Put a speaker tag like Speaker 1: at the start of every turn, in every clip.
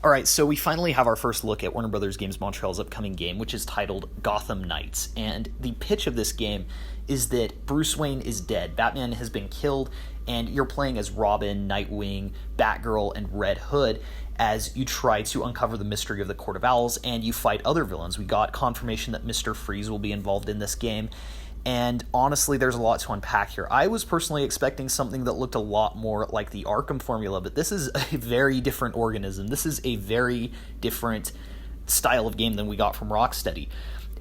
Speaker 1: All right, so we finally have our first look at Warner Brothers Games Montreal's upcoming game, which is titled Gotham Knights. And the pitch of this game is that Bruce Wayne is dead. Batman has been killed, and you're playing as Robin, Nightwing, Batgirl, and Red Hood as you try to uncover the mystery of the Court of Owls, and you fight other villains. We got confirmation that Mr. Freeze will be involved in this game, and honestly, there's a lot to unpack here. I was personally expecting something that looked a lot more like the Arkham formula, but this is a very different organism. This is a very different style of game than we got from Rocksteady.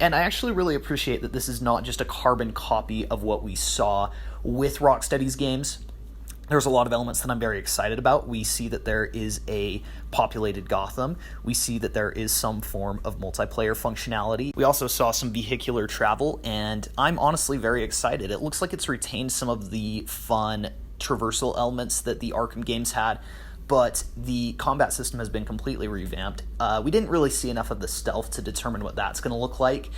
Speaker 1: And I actually really appreciate that this is not just a carbon copy of what we saw with Rocksteady's games. There's a lot of elements that I'm very excited about. We see that there is a populated Gotham. We see that there is some form of multiplayer functionality. We also saw some vehicular travel, and I'm honestly very excited. It looks like it's retained some of the fun traversal elements that the Arkham games had, but the combat system has been completely revamped. We didn't really see enough of the stealth to determine what that's going to look like.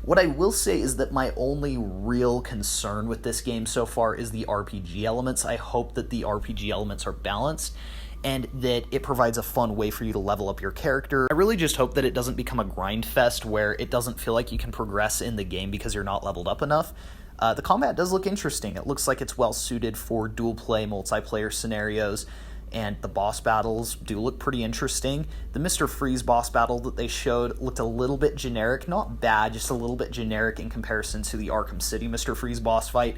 Speaker 1: What I will say is that my only real concern with this game so far is the RPG elements. I hope that the RPG elements are balanced and that it provides a fun way for you to level up your character. I really just hope that it doesn't become a grind fest where it doesn't feel like you can progress in the game because you're not leveled up enough. The combat does look interesting. It looks like it's well suited for dual play multiplayer scenarios, and the boss battles do look pretty interesting. The Mr. Freeze boss battle that they showed looked a little bit generic. Not bad, just a little bit generic in comparison to the Arkham City Mr. Freeze boss fight.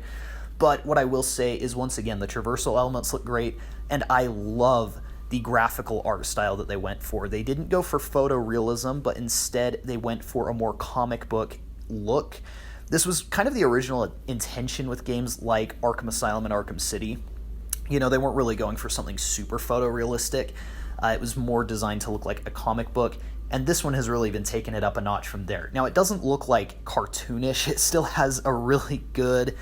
Speaker 1: But what I will say is, once again, the traversal elements look great, and I love the graphical art style that they went for. They didn't go for photorealism, but instead they went for a more comic book look. This was kind of the original intention with games like Arkham Asylum and Arkham City. You know, they weren't really going for something super photorealistic. It was more designed to look like a comic book, and this one has really been taking it up a notch from there. Now, it doesn't look like cartoonish. It still has a really good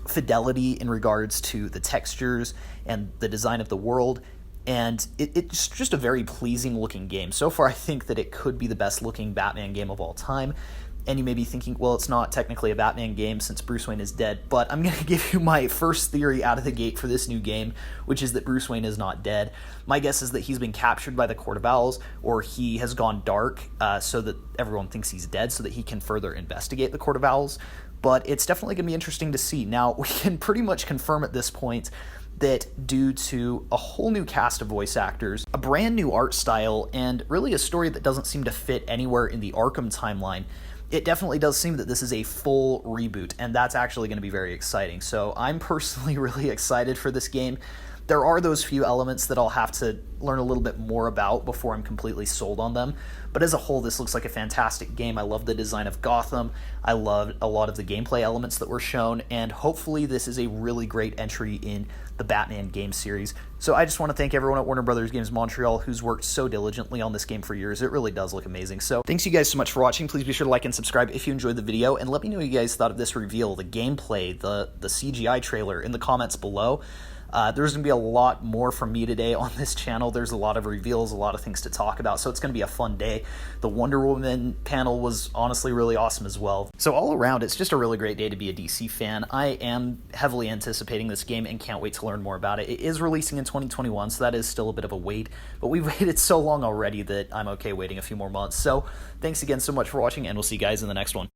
Speaker 1: fidelity in regards to the textures and the design of the world, and it's just a very pleasing looking game. So far, I think that it could be the best looking Batman game of all time. And you may be thinking, well, it's not technically a Batman game since Bruce Wayne is dead, but I'm going to give you my first theory out of the gate for this new game, which is that Bruce Wayne is not dead. My guess is that he's been captured by the Court of Owls, or he has gone dark so that everyone thinks he's dead so that he can further investigate the Court of Owls. But it's definitely going to be interesting to see. Now, we can pretty much confirm at this point that due to a whole new cast of voice actors, a brand new art style, and really a story that doesn't seem to fit anywhere in the Arkham timeline, it definitely does seem that this is a full reboot, and that's actually going to be very exciting. So I'm personally really excited for this game. There are those few elements that I'll have to learn a little bit more about before I'm completely sold on them. But as a whole, this looks like a fantastic game. I love the design of Gotham. I love a lot of the gameplay elements that were shown, and hopefully this is a really great entry in the Batman game series. So I just want to thank everyone at Warner Brothers Games Montreal who's worked so diligently on this game for years. It really does look amazing. So thanks you guys so much for watching. Please be sure to like and subscribe if you enjoyed the video, and let me know what you guys thought of this reveal, the gameplay, the CGI trailer in the comments below. There's going to be a lot more from me today on this channel. There's a lot of reveals, a lot of things to talk about, so it's going to be a fun day. The Wonder Woman panel was honestly really awesome as well. So all around, it's just a really great day to be a DC fan. I am heavily anticipating this game and can't wait to learn more about it. It is releasing in 2021, so that is still a bit of a wait, but we've waited so long already that I'm okay waiting a few more months. So thanks again so much for watching, and we'll see you guys in the next one.